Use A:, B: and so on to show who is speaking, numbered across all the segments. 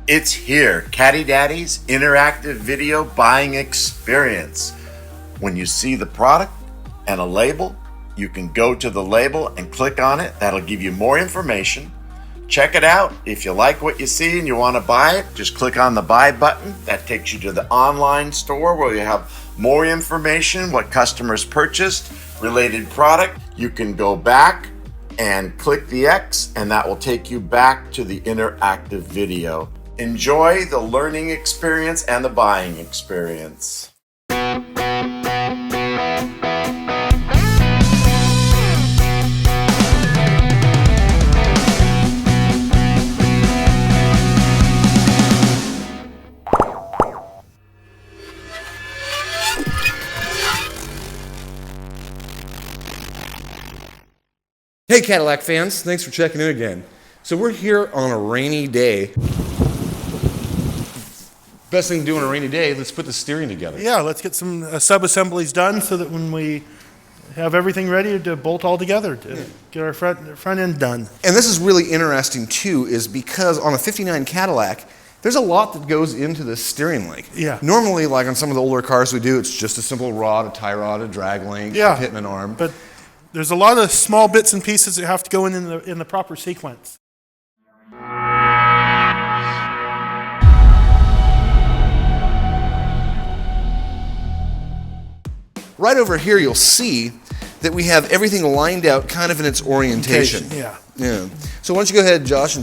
A: It's here, Caddy Daddy's interactive video buying experience. When you see the product and a label, you can go to the label and click on it. That'll give you more information. Check it out. If you like what you see and you want to buy it, just click on the buy button. That takes you to the online store where you have more information, what customers purchased, related product. You can go back and click the X, and that will take you back to the interactive video. Enjoy the learning experience and the buying experience.
B: Hey Cadillac fans, thanks for checking in again. So we're here on a rainy day. Best thing to do on a rainy day, let's put the steering together.
C: Yeah, let's get some sub-assemblies done so that when we have everything ready to bolt all together, to get our front end done.
B: And this is really interesting too, is because on a 59 Cadillac, there's a lot that goes into the steering link.
C: Yeah.
B: Normally, like on some of the older cars we do, it's just a simple rod, a tie rod, a drag link, a pitman arm.
C: But there's a lot of small bits and pieces that have to go in the proper sequence.
B: Right over here, you'll see that we have everything lined out kind of in its orientation.
C: Yeah.
B: So why don't you go ahead, Josh?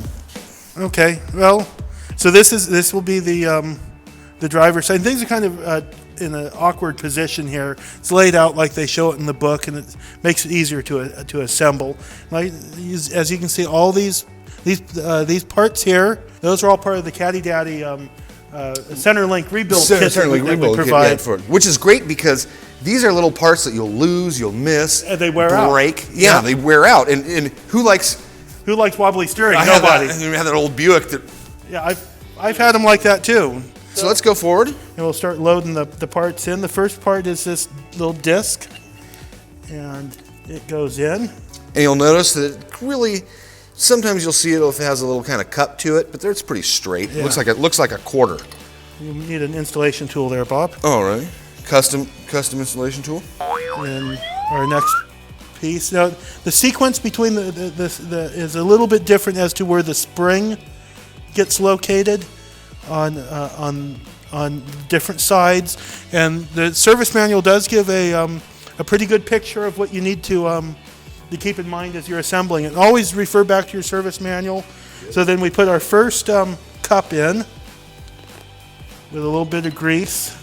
C: Okay. Well, so this will be the driver's side. Things are kind of in an awkward position here. It's laid out like they show it in the book, and it makes it easier to assemble. Like, as you can see, all these parts here, those are all part of the Caddy Daddy center link rebuild kit that we provide.
B: Which is great because these are little parts that you'll lose, you'll miss,
C: and they wear out.
B: Break. Yeah, they wear out. And who likes
C: wobbly steering? Nobody.
B: I had that old Buick that.
C: Yeah, I've had them like that too.
B: So let's go forward.
C: And we'll start loading the parts in. The first part is this little disc, and it goes in.
B: And you'll notice that it really, sometimes you'll see it if it has a little kind of cup to it, but there it's pretty straight.
C: Yeah.
B: It looks like a quarter.
C: You need an installation tool there, Bob.
B: All right. Custom installation tool.
C: And our next piece. Now, the sequence between the is a little bit different as to where the spring gets located on different sides, and the service manual does give a pretty good picture of what you need to keep in mind as you're assembling it. And always refer back to your service manual. So then we put our first cup in with a little bit of grease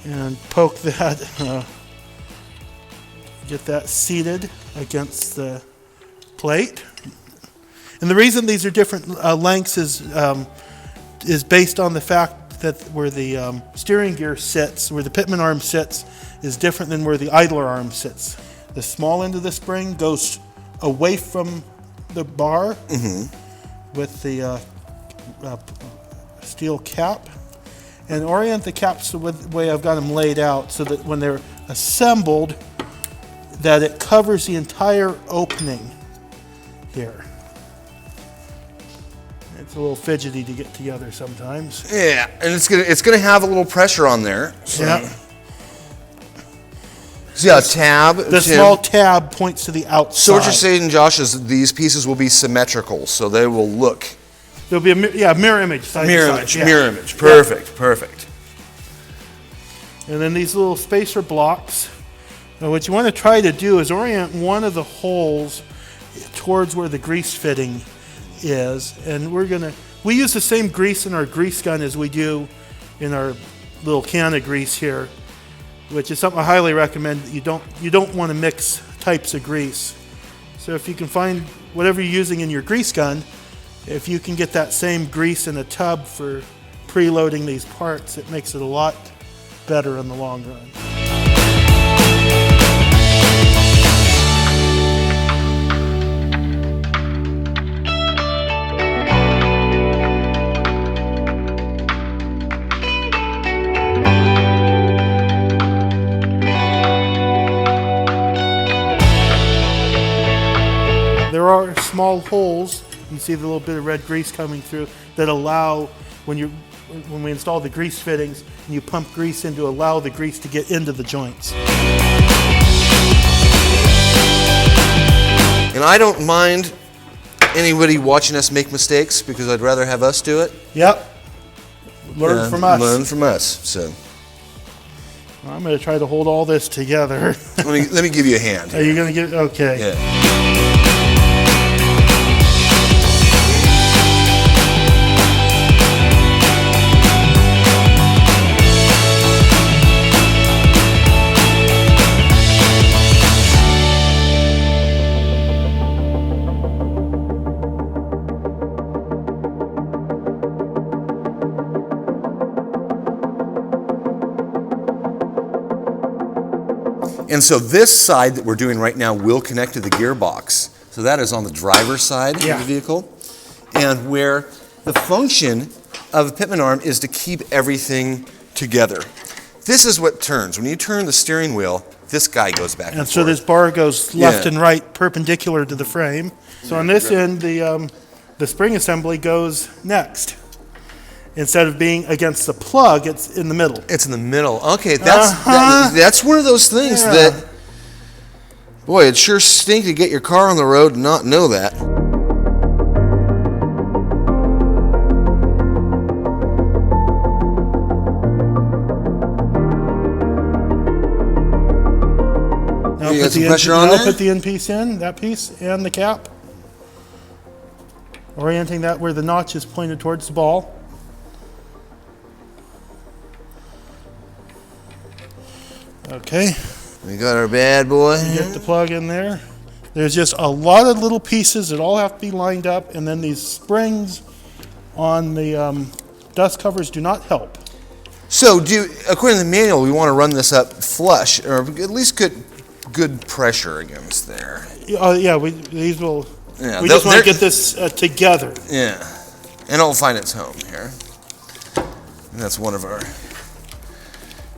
C: and poke that, get that seated against the plate. And the reason these are different lengths is based on the fact that where the steering gear sits, where the pitman arm sits, is different than where the idler arm sits. The small end of the spring goes away from the bar with the steel cap, and orient the caps the way I've got them laid out so that when they're assembled, that it covers the entire opening here. It's a little fidgety to get together sometimes.
B: Yeah, and it's gonna have a little pressure on there. So.
C: Yeah.
B: So yeah, tab.
C: The small tab points to the outside.
B: So what you're saying, Josh, is these pieces will be symmetrical, so they will look.
C: There'll be a mirror image. Side
B: mirror
C: to
B: image.
C: side.
B: Mirror image. Perfect. Perfect.
C: And then these little spacer blocks. Now what you want to try to do is orient one of the holes towards where the grease fitting is, and we use the same grease in our grease gun as we do in our little can of grease here, which is something I highly recommend. You don't want to mix types of grease. So if you can find whatever you're using in your grease gun, if you can get that same grease in a tub for preloading these parts, it makes it a lot better in the long run. There are small holes. You can see the little bit of red grease coming through. that allow when we install the grease fittings and you pump grease in to allow the grease to get into the joints.
B: And I don't mind anybody watching us make mistakes because I'd rather have us do it.
C: Yep. Learn from us.
B: Learn from us. So
C: I'm going to try to hold all this together.
B: let me give you a hand.
C: Are you going to get it? Okay.
B: Yeah. And so this side that we're doing right now will connect to the gearbox. So that is on the driver's side of the vehicle. And where the function of a pitman arm is to keep everything together. This is what turns. When you turn the steering wheel, this guy goes back and forth.
C: So this bar goes left and right perpendicular to the frame. So on this end, the spring assembly goes next. Instead of being against the plug, it's in the middle.
B: It's in the middle. Okay, that's one of those things that, boy, it sure stinks to get your car on the road and not know that.
C: Now
B: you got some pressure on there?
C: Now put the end piece in, that piece, and the cap. Orienting that where the notch is pointed towards the ball. Okay.
B: We got our bad boy.
C: Get the plug in there. There's just a lot of little pieces that all have to be lined up, and then these springs on the dust covers do not help.
B: So, according to the manual, we want to run this up flush, or at least good pressure against there.
C: Yeah, these will. Yeah, we just want to get this together.
B: Yeah, and it'll find its home here. And that's one of our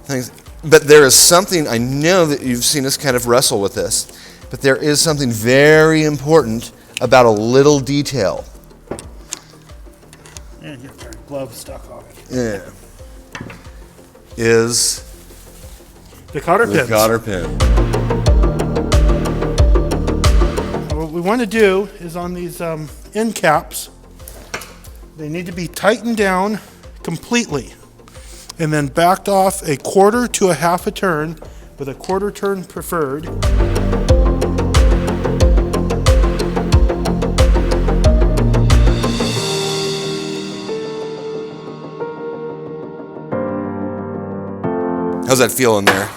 B: things. But there is something, I know that you've seen us kind of wrestle with this, but there is something very important about a little detail.
C: And get your glove stuck on it.
B: Yeah. Is
C: the cotter pins.
B: The cotter pin.
C: What we want to do is on these end caps, they need to be tightened down completely. And then backed off a quarter to a half a turn, with a quarter turn preferred.
B: How's that feel in there?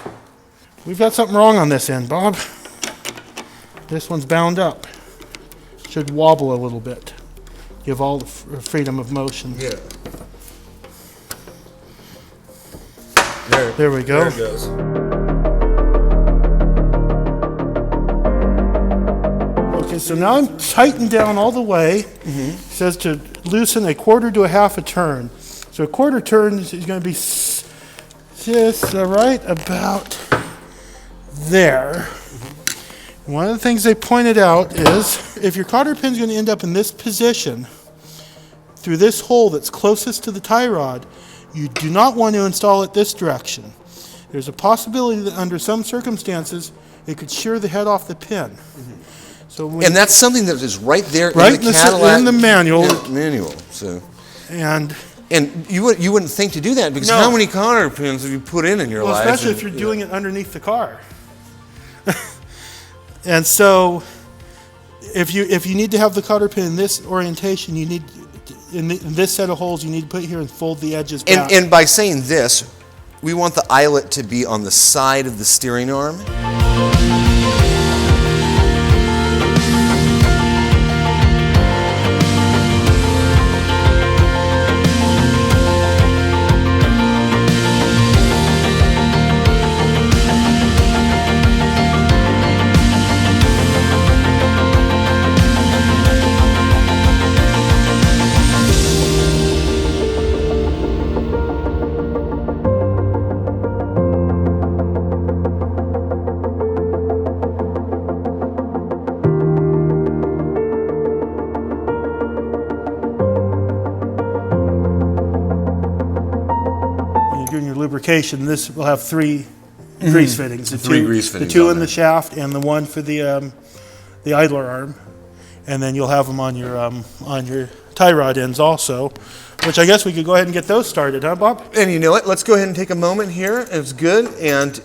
C: We've got something wrong on this end, Bob. This one's bound up. Should wobble a little bit. Give all the freedom of motion.
B: Yeah.
C: There we go.
B: There it goes.
C: Okay, so now I'm tightened down all the way. It says to loosen a quarter to a half a turn. So a quarter turn is going to be just right about there. One of the things they pointed out is if your cotter pin is going to end up in this position, through this hole that's closest to the tie rod, you do not want to install it this direction. There's a possibility that under some circumstances, it could shear the head off the pin. So
B: and that's something that is right there
C: right
B: in the Cadillac.
C: In the manual.
B: Manual. So.
C: And
B: you wouldn't think to do that because how many cotter pins have you put in your life?
C: Especially if you're doing it underneath the car. And so, if you need to have the cotter pin in this orientation, you need in this set of holes you need to put here and fold the edges back.
B: And by saying this, we want the eyelet to be on the side of the steering arm.
C: lubrication. This will have 3 grease fittings.
B: Three grease fittings
C: The 2
B: on
C: in
B: there.
C: the shaft and the 1 for the idler arm. And then you'll have them on your tie rod ends also, which I guess we could go ahead and get those started, huh, Bob?
B: And you know what? Let's go ahead and take a moment here. It's good. And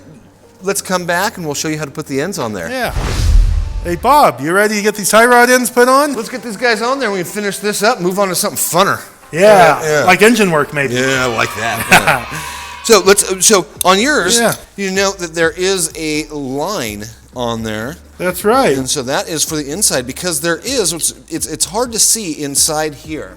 B: let's come back and we'll show you how to put the ends on there.
C: Yeah. Hey, Bob, you ready to get these tie rod ends put on?
B: Let's get these guys on there. We can finish this up, move on to something funner.
C: Yeah. Like engine work, maybe.
B: Yeah, I like that. Yeah. So on yours, you note that there is a line on there.
C: That's right.
B: And so that is for the inside because there is, it's hard to see inside here,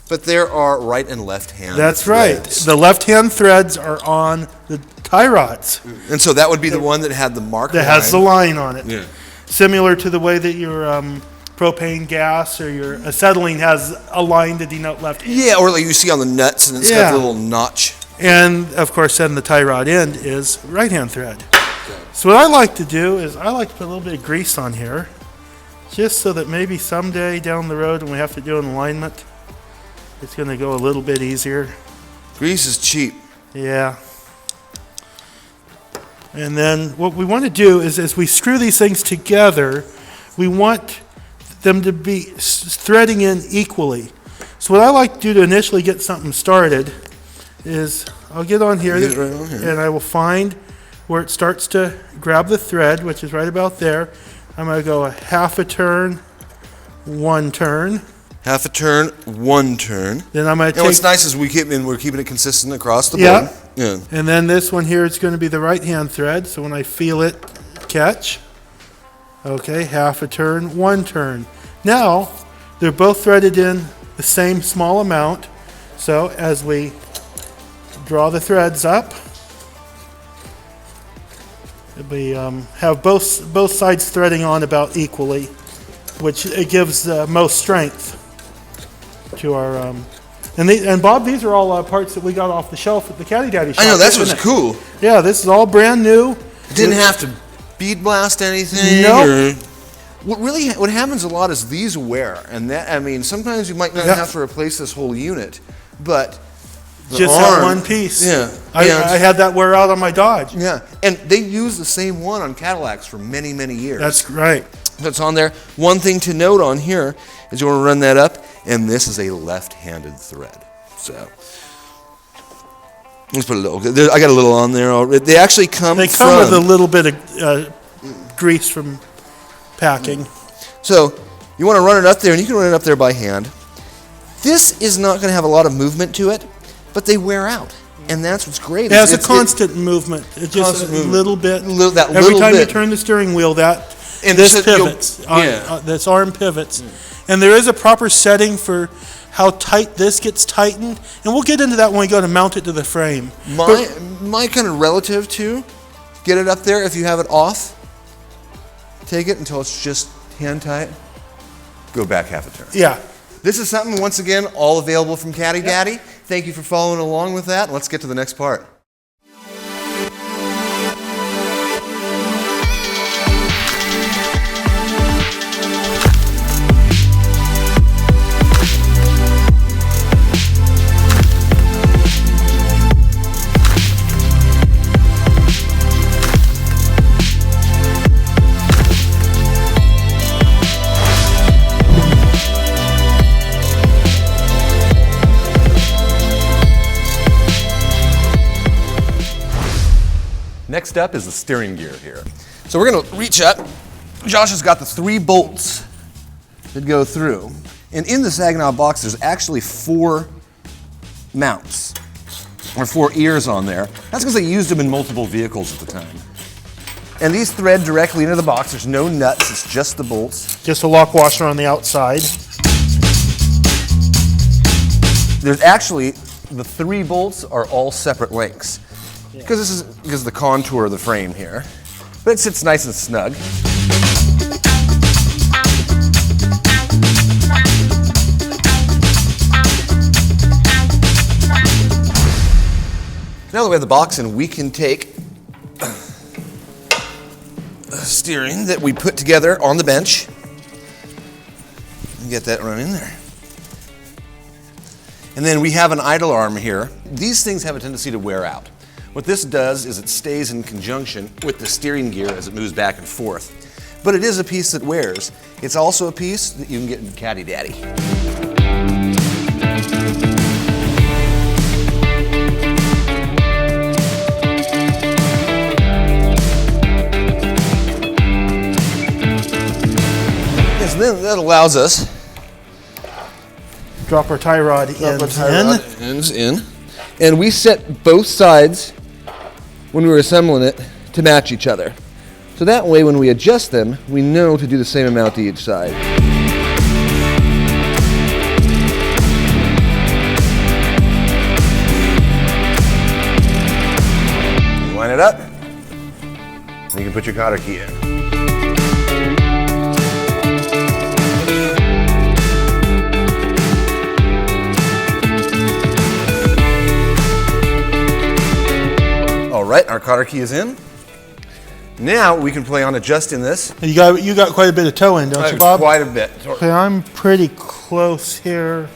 B: but there are right and left hand
C: That's
B: threads.
C: right. The left hand threads are on the tie rods.
B: And so that would be the one that had the mark
C: That
B: line.
C: has the line on it.
B: Yeah.
C: Similar to the way that your propane gas or your acetylene has a line to denote left hand.
B: Yeah, or like you see on the nuts and it's got the little notch.
C: And of course then the tie rod end is right hand thread. So what I like to do is I like to put a little bit of grease on here just so that maybe someday down the road when we have to do an alignment, it's going to go a little bit easier.
B: Grease is cheap.
C: Yeah. And then what we want to do is as we screw these things together, we want them to be threading in equally. So what I like to do to initially get something started is I'll get on here,
B: Get right on here.
C: and I will find where it starts to grab the thread, which is right about there. I'm going to go a half a turn, 1 turn.
B: Half a turn, 1 turn.
C: Then I'm going to
B: And what's
C: take,
B: nice is we're keeping it consistent across the board. Yeah.
C: and then this one here is going to be the right hand thread. So when I feel it catch, okay, half a turn, 1 turn. Now they're both threaded in the same small amount. So as we draw the threads up, we have both sides threading on about equally, which it gives the most strength to our. And Bob, these are all parts that we got off the shelf at the Caddy Daddy shop.
B: I know, that's
C: isn't
B: what's
C: it?
B: cool.
C: Yeah, this is all brand new.
B: Didn't have to bead blast anything.
C: Nope.
B: What happens a lot is these wear, and that, I mean, sometimes you might not have to replace this whole unit, but the
C: Just
B: arm,
C: that one piece.
B: Yeah.
C: I had that wear out on my Dodge.
B: Yeah, and they use the same one on Cadillacs for many, many years.
C: That's right.
B: That's on there. One thing to note on here is you want to run that up, and this is a left-handed thread. So let's put a little. I got a little on there already. They actually come.
C: They come with a little bit of grease from packing.
B: So you want to run it up there, and you can run it up there by hand. This is not going to have a lot of movement to it, but they wear out, and that's what's great.
C: It has a constant movement. It's just
B: Constant
C: a
B: movement.
C: little bit.
B: That
C: Every
B: little
C: time you
B: bit.
C: turn the steering wheel,
B: And
C: this
B: so you'll-
C: pivots.
B: yeah.
C: This arm pivots. And there is a proper setting for how tight this gets tightened, and we'll get into that when we go to mount it to the frame.
B: My kind of relative to get it up there if you have it off. Take it until it's just hand tight. Go back half a turn.
C: Yeah.
B: This is something, once again, all available from Caddy Daddy. Thank you for following along with that. Let's get to the next part. Next up is the steering gear here. So we're going to reach up. Josh has got the 3 bolts that go through. And in the Saginaw box, there's actually 4 mounts, or 4 ears on there. That's because they used them in multiple vehicles at the time. And these thread directly into the box. There's no nuts, it's just the bolts.
C: Just a lock washer on the outside.
B: There's actually, the 3 bolts are all separate links. Because this is because of the contour of the frame here. But it sits nice and snug. Now that we have the box in, we can take steering that we put together on the bench and get that run in there. And then we have an idle arm here. These things have a tendency to wear out. What this does is it stays in conjunction with the steering gear as it moves back and forth. But it is a piece that wears. It's also a piece that you can get in Caddy Daddy. So then that allows us
C: Drop our tie rod
B: ends in. And we set both sides when we were assembling it to match each other. So that way when we adjust them, we know to do the same amount to each side. You line it up, and you can put your cotter key in. All right, our cotter key is in. Now we can play on adjusting this.
C: You got quite a bit of toe in, don't you, Bob?
B: Quite a bit.
C: Okay, I'm pretty close here.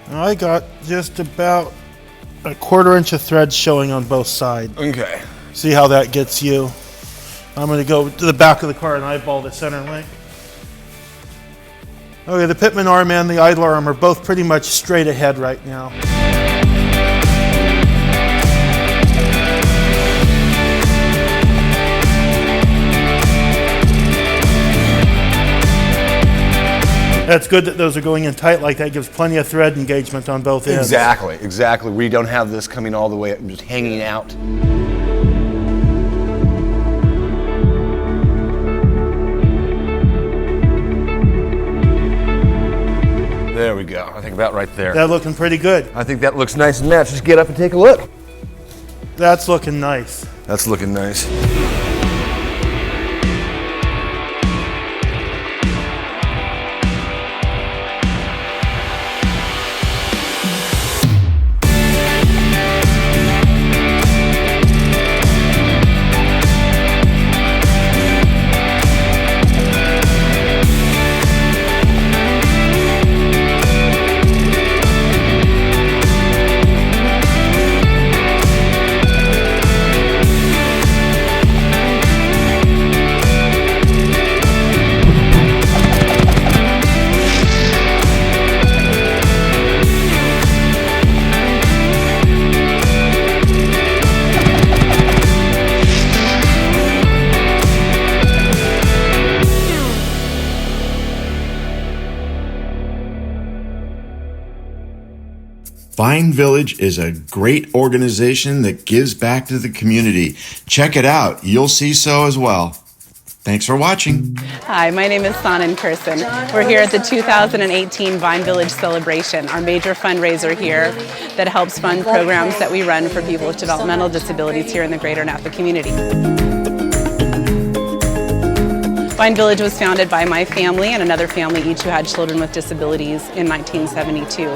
C: I got just about a 1/4 inch of thread showing on both sides.
B: Okay.
C: See how that gets you. I'm going to go to the back of the car and eyeball the center link. Okay, the pitman arm and the idler arm are both pretty much straight ahead right now. That's good that those are going in tight like that. Gives plenty of thread engagement on both ends.
B: Exactly. We don't have this coming all the way up and just hanging out. There we go. I think about right there.
C: That's looking pretty good.
B: I think that looks nice and matched. Just get up and take a look.
C: That's looking nice.
B: That's looking nice.
A: Vine Village is a great organization that gives back to the community. Check it out. You'll see so as well. Thanks for watching.
D: Hi, my name is Sanan Kirsten. We're here at the 2018 Vine Village Celebration, our major fundraiser here that helps fund programs that we run for people with developmental disabilities here in the greater Napa community. Vine Village was founded by my family and another family, each who had children with disabilities, in 1972.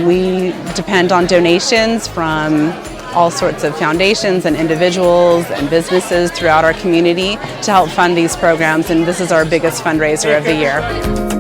D: We depend on donations from all sorts of foundations and individuals and businesses throughout our community to help fund these programs, and this is our biggest fundraiser of the year.